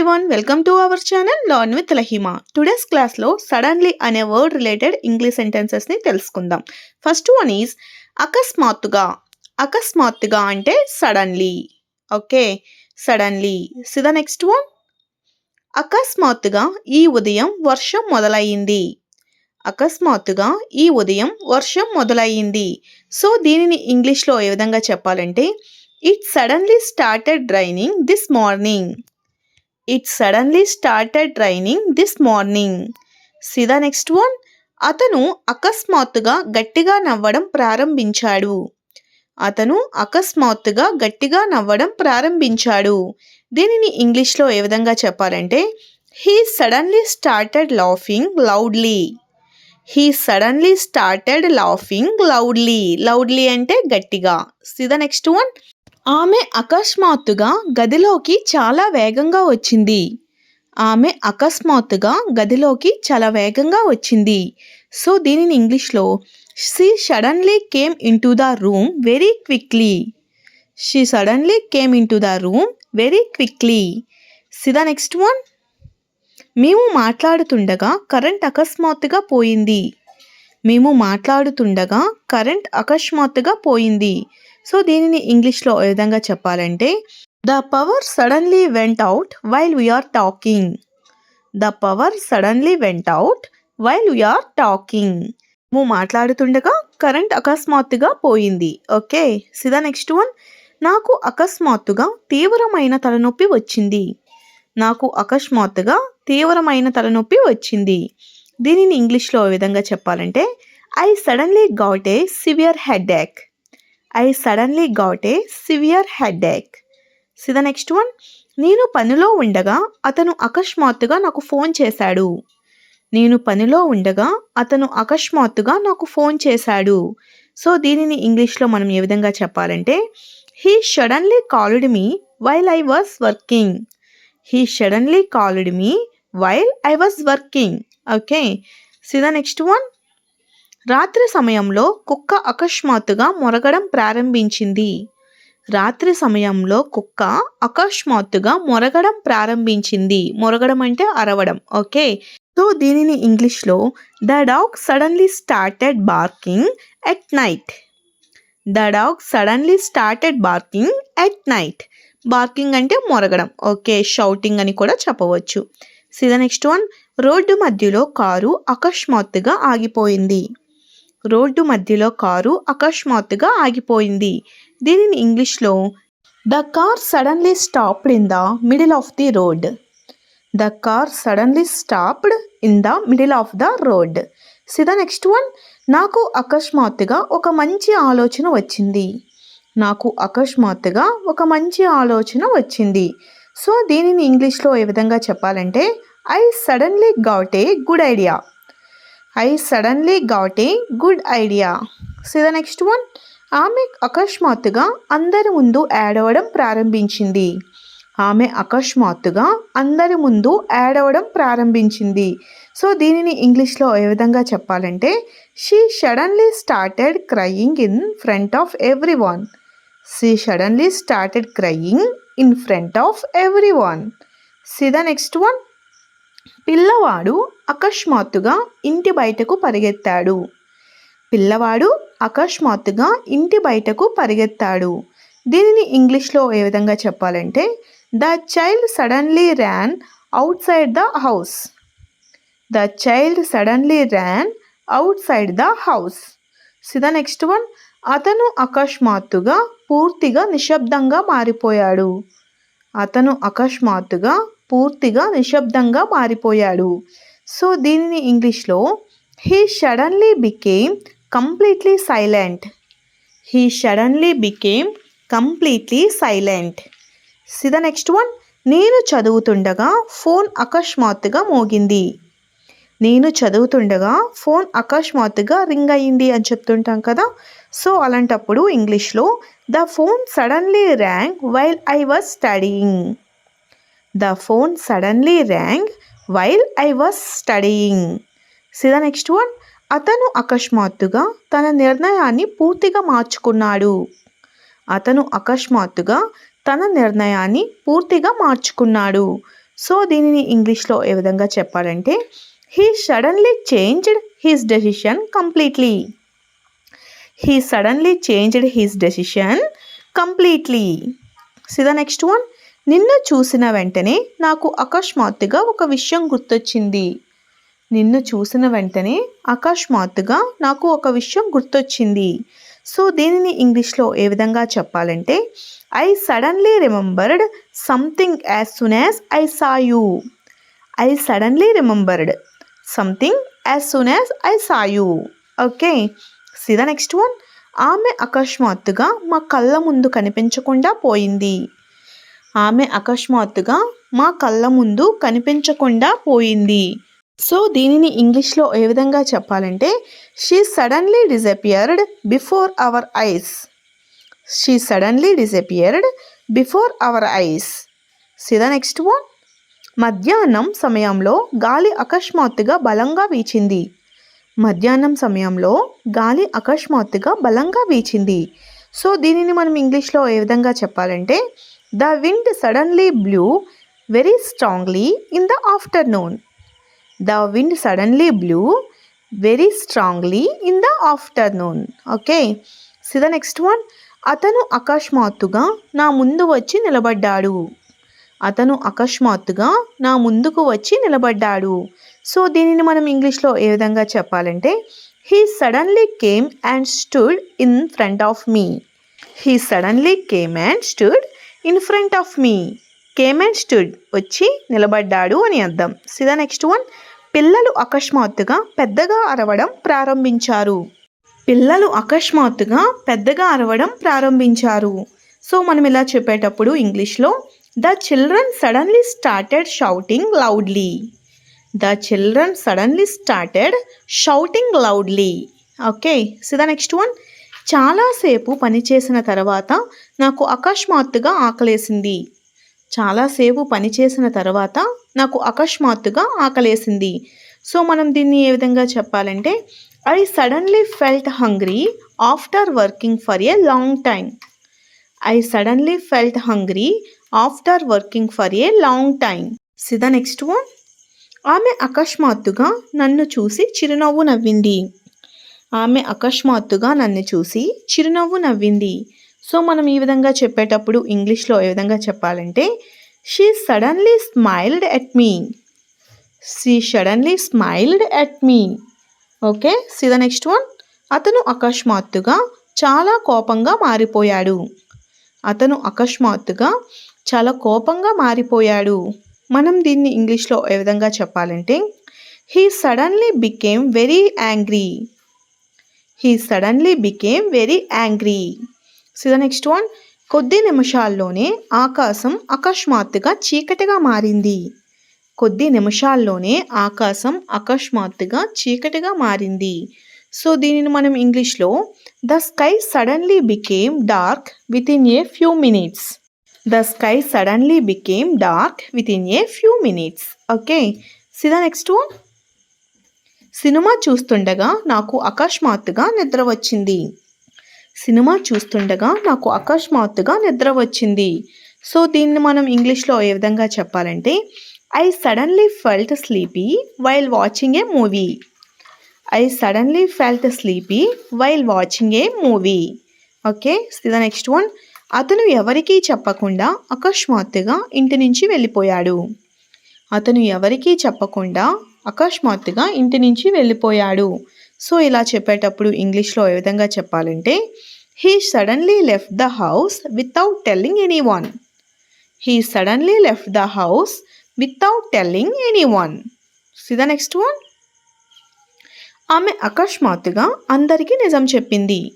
everyone, welcome to our channel Learn with Lahima. Today's class లో suddenly అనే word related English sentences ని తెలుసుకుందాం. First one is అకస్మాత్తుగా. అకస్మాత్తుగా అంటే suddenly. Okay, suddenly. See the next one. అకస్మాత్తుగా ఈ ఉదయం వర్షం మొదలయ్యింది. అకస్మాత్తుగా ఈ ఉదయం వర్షం మొదలయ్యింది. సో దీనిని ఇంగ్లీష్లో ఏ విధంగా చెప్పాలంటే It suddenly started raining this morning. It suddenly started raining this morning. See the next one. అతను అకస్మాత్తుగా గట్టిగా నవ్వడం ప్రారంభించాడు. అతను అకస్మాత్తుగా గట్టిగా నవ్వడం ప్రారంభించాడు. దీనిని ఇంగ్లీష్లో ఏ విధంగా చెప్పాలంటే He suddenly started laughing loudly. He suddenly started laughing loudly. Loudly అంటే గట్టిగా. See the next one. ఆమె అకస్మాత్తుగా గదిలోకి చాలా వేగంగా వచ్చింది. ఆమె అకస్మాత్తుగా గదిలోకి చాలా వేగంగా వచ్చింది. సో దీనిని ఇంగ్లీష్లో She suddenly came into the room very quickly. She suddenly came into the room very quickly. See the next one. మేము మాట్లాడుతుండగా కరెంట్ అకస్మాత్తుగా పోయింది. మేము మాట్లాడుతుండగా కరెంట్ అకస్మాత్తుగా పోయింది. సో దీనిని ఇంగ్లీష్లో ఏ విధంగా చెప్పాలంటే the power suddenly went out while we are talking. The power suddenly went out while we are talking. మేము మాట్లాడుతుండగా కరెంట్ అకస్మాత్తుగా పోయింది. Okay, see the next one. నాకు అకస్మాత్తుగా తీవ్రమైన తలనొప్పి వచ్చింది. నాకు అకస్మాత్తుగా తీవ్రమైన తలనొప్పి వచ్చింది. దీనిని ఇంగ్లీష్లో ఏ విధంగా చెప్పాలంటే I suddenly got a severe headache. I suddenly got a severe headache. See the next one. నేను పనిలో ఉండగా అతను అకస్మాత్తుగా నాకు ఫోన్ చేశాడు. నేను పనిలో ఉండగా అతను అకస్మాత్తుగా నాకు ఫోన్ చేశాడు. సో దీనిని ఇంగ్లీష్లో మనం ఏ విధంగా చెప్పాలంటే He suddenly called me while I was working. He suddenly called me while I was working. Okay. See the next one. రాత్రి సమయంలో కుక్క అకస్మాత్తుగా మొరగడం ప్రారంభించింది. రాత్రి సమయంలో కుక్క అకస్మాత్తుగా మొరగడం ప్రారంభించింది. మొరగడం అంటే అరవడం. ఓకే, సో దీనిని ఇంగ్లీష్లో the dog suddenly started barking at night. The dog suddenly started barking at night. Barking అంటే మొరగడం. ఓకే, షౌటింగ్ అని కూడా చెప్పవచ్చు. See the next one. Road మధ్యలో కారు అకస్మాత్తుగా ఆగిపోయింది. రోడ్డు మధ్యలో కారు అకస్మాత్తుగా ఆగిపోయింది. దీనిని ఇంగ్లీష్లో the car suddenly stopped in the middle of the road. The car suddenly stopped in the middle of the road. See the next one. నాకు అకస్మాత్తుగా ఒక మంచి ఆలోచన వచ్చింది. నాకు అకస్మాత్తుగా ఒక మంచి ఆలోచన వచ్చింది. సో దీనిని ఇంగ్లీష్లో ఏ విధంగా చెప్పాలంటే I suddenly got a good idea. I suddenly got a good idea. See the next one. ఆమె అకస్మాత్తుగా అందరి ముందు ఏడవడం ప్రారంభించింది. ఆమె అకస్మాత్తుగా అందరి ముందు ఏడవడం ప్రారంభించింది. సో దీనిని ఇంగ్లీష్లో ఏ విధంగా చెప్పాలంటే She suddenly started crying in front of everyone. She suddenly started crying in front of everyone. See the next one. పిల్లవాడు అకస్మాత్తుగా ఇంటి బయటకు పరిగెత్తాడు. పిల్లవాడు అకస్మాత్తుగా ఇంటి బయటకు పరిగెత్తాడు. దీనిని ఇంగ్లీష్లో ఏ విధంగా చెప్పాలంటే the child suddenly ran out side the house. The child suddenly ran out side the house. C the next one. అతను అకస్మాత్తుగా పూర్తిగా నిశ్శబ్దంగా మారిపోయాడు. అతను అకస్మాత్తుగా పూర్తిగా నిశ్శబ్దంగా మారిపోయాడు. సో దీనిని ఇంగ్లీష్లో He suddenly became completely silent. He suddenly became completely silent. See the next one. నేను చదువుతుండగా ఫోన్ అకస్మాత్తుగా మోగింది. నేను చదువుతుండగా ఫోన్ అకస్మాత్తుగా రింగ్ అయ్యింది అని చెప్తుంటాం కదా. సో అలాంటప్పుడు ఇంగ్లీష్లో the phone suddenly rang while I was studying. The phone suddenly rang while I was studying. See the next one. అతను అకస్మాత్తుగా తన నిర్ణయాన్ని పూర్తిగా మార్చుకున్నాడు. అతను అకస్మాత్తుగా తన నిర్ణయాన్ని పూర్తిగా మార్చుకున్నాడు. సో దీనిని ఇంగ్లీష్లో ఏ విధంగా చెప్పాలంటే he suddenly changed his decision completely. He suddenly changed his decision completely. C the next one. నిన్ను చూసిన వెంటనే నాకు అకస్మాత్తుగా ఒక విషయం గుర్తొచ్చింది. నిన్ను చూసిన వెంటనే అకస్మాత్తుగా నాకు ఒక విషయం గుర్తొచ్చింది. సో దీనిని ఇంగ్లీష్లో ఏ విధంగా చెప్పాలంటే I suddenly remembered something as soon as I saw you. I suddenly remembered something as soon as I saw you. Okay. See the next one. ఆమె అకస్మాత్తుగా మా కళ్ళ ముందు కనిపించకుండా పోయింది. ఆమె అకస్మాత్తుగా మా కళ్ళ ముందు కనిపించకుండా పోయింది. సో దీనిని ఇంగ్లీష్లో ఏ విధంగా చెప్పాలంటే she suddenly disappeared before our eyes. She suddenly disappeared before our eyes. C the next one. మధ్యాహ్నం సమయంలో గాలి అకస్మాత్తుగా బలంగా వీచింది. మధ్యాహ్నం సమయంలో గాలి అకస్మాత్తుగా బలంగా వీచింది. సో దీనిని మనం ఇంగ్లీష్లో ఏ విధంగా చెప్పాలంటే the wind suddenly blue very strongly in the afternoon. The wind suddenly blew very strongly in the afternoon. Okay. See the next one. అతను అకస్మాత్తుగా నా ముందు వచ్చి నిలబడ్డాడు. అతను అకస్మాత్తుగా నా ముందుకు వచ్చి నిలబడ్డాడు. సో దీనిని మనం ఇంగ్లీష్లో ఏ విధంగా చెప్పాలంటే he suddenly came and stood in front of me. He suddenly came and stood in front of me. Came and stood వచ్చి నిలబడ్డాడు అని అర్థం. C the next one. పిల్లలు అకస్మాత్తుగా పెద్దగా అరవడం ప్రారంభించారు. పిల్లలు అకస్మాత్తుగా పెద్దగా అరవడం ప్రారంభించారు. సో మనం ఇలా చెప్పేటప్పుడు ఇంగ్లీష్లో the children suddenly started shouting loudly. The children suddenly started shouting loudly. Okay. See the next one. చాలాసేపు పనిచేసిన తర్వాత నాకు అకస్మాత్తుగా ఆకలేసింది. చాలాసేపు పనిచేసిన తర్వాత నాకు అకస్మాత్తుగా ఆకలేసింది. సో మనం దీన్ని ఏ విధంగా చెప్పాలంటే I suddenly felt hungry after working for a long time. I suddenly felt hungry after working for a long time. C the next one. ఆమె అకస్మాత్తుగా నన్ను చూసి చిరునవ్వు నవ్వింది. ఆమె అకస్మాత్తుగా నన్ను చూసి చిరునవ్వు నవ్వింది. సో మనం ఈ విధంగా చెప్పేటప్పుడు ఇంగ్లీష్లో ఏ విధంగా చెప్పాలంటే she suddenly smiled at me. She suddenly smiled at me. Okay. See the next one. అతను అకస్మాత్తుగా చాలా కోపంగా మారిపోయాడు. అతను అకస్మాత్తుగా చాలా కోపంగా మారిపోయాడు. మనం దీన్ని ఇంగ్లీష్లో ఏ విధంగా చెప్పాలంటే he suddenly became very angry. He suddenly became very angry. C the next one. కొద్ది నిమిషాల్లోనే ఆకాశం అకస్మాత్తుగా చీకటిగా మారింది. కొద్ది నిమిషాల్లోనే ఆకాశం అకస్మాత్తుగా చీకటిగా మారింది. సో దీనిని మనం ఇంగ్లీష్లో the sky suddenly became dark with in a few minutes. The sky suddenly became dark with in a few minutes. Okay. See the next one. Cinema చూస్తుండగా నాకు అకస్మాత్తుగా నిద్ర వచ్చింది. సినిమా చూస్తుండగా నాకు అకస్మాత్తుగా నిద్ర వచ్చింది. సో దీన్ని మనం ఇంగ్లీష్లో ఏ విధంగా చెప్పాలంటే I suddenly felt sleepy while watching a movie. I suddenly felt sleepy while watching a movie. Okay. See the next one. అతను ఎవరికీ చెప్పకుండా అకస్మాత్తుగా ఇంటి నుంచి వెళ్ళిపోయాడు. అతను ఎవరికీ చెప్పకుండా అకస్మాత్తుగా ఇంటి నుంచి వెళ్ళిపోయాడు. సో ఇలా చెప్పేటప్పుడు ఇంగ్లీష్లో ఏ విధంగా చెప్పాలంటే he suddenly left the house without telling any one. He suddenly left the house without telling any one. C the next one. ఆమె అకస్మాత్తుగా అందరికీ నిజం చెప్పింది.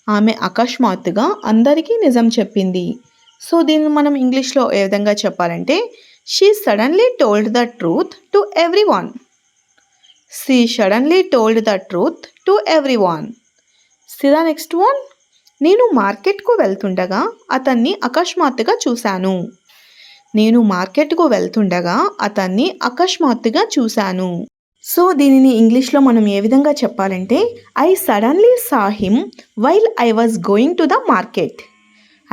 ఆమె అకస్మాత్తుగా అందరికీ నిజం చెప్పింది. సో దీన్ని మనం ఇంగ్లీష్లో ఏ విధంగా చెప్పాలంటే she suddenly told the truth to every one. She suddenly told the truth to every one. C the next one. నేను మార్కెట్కు వెళ్తుండగా అతన్ని అకస్మాత్తుగా చూశాను. నేను మార్కెట్కు వెళ్తుండగా అతన్ని అకస్మాత్తుగా చూశాను. సో దీనిని ఇంగ్లీష్లో మనం ఏ విధంగా చెప్పాలంటే I suddenly saw him while I was going to the market.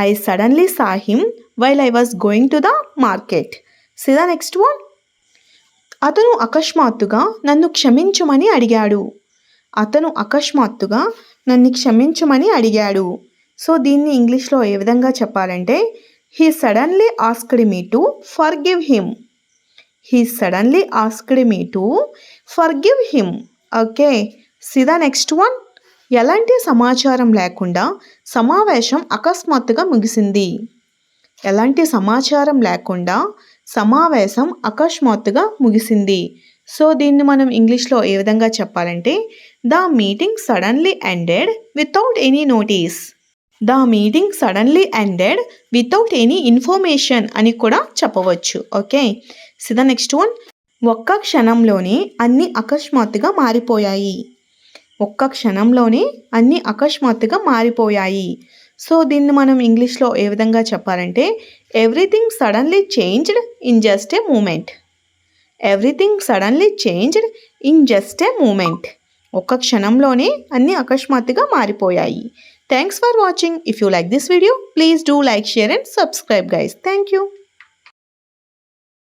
I suddenly saw him while I was going to the market. See the next one. అతను అకస్మాత్తుగా నన్ను క్షమించమని అడిగాడు. అతను అకస్మాత్తుగా నన్ను క్షమించమని అడిగాడు. సో దీన్ని ఇంగ్లీష్లో ఏ విధంగా చెప్పాలంటే he suddenly asked me to forgive him. He suddenly asked me to forgive him. Okay, see the next one. ఎలాంటి సమాచారం లేకుండా సమావేశం అకస్మాత్తుగా ముగిసింది. ఎలాంటి సమాచారం లేకుండా సమావేశం అకస్మాత్తుగా ముగిసింది. సో దీన్ని మనం ఇంగ్లీష్లో ఏ విధంగా చెప్పాలంటే the meeting suddenly ended without any notice. The meeting suddenly ended without any information అని కూడా చెప్పవచ్చు. Okay, so the next one. ఒక్క క్షణంలోనే అన్నీ అకస్మాత్తుగా మారిపోయాయి. ఒక్క క్షణంలోనే అన్నీ అకస్మాత్తుగా మారిపోయాయి. సో దీన్ని మనం ఇంగ్లీష్లో ఏ విధంగా చెప్పాలంటే everything suddenly changed in just a moment. Everything suddenly changed in just a moment. ఒక్క క్షణంలోనే అన్నీ అకస్మాత్తుగా మారిపోయాయి. Thanks for watching. If you like this video please do like, share and subscribe guys. Thank you.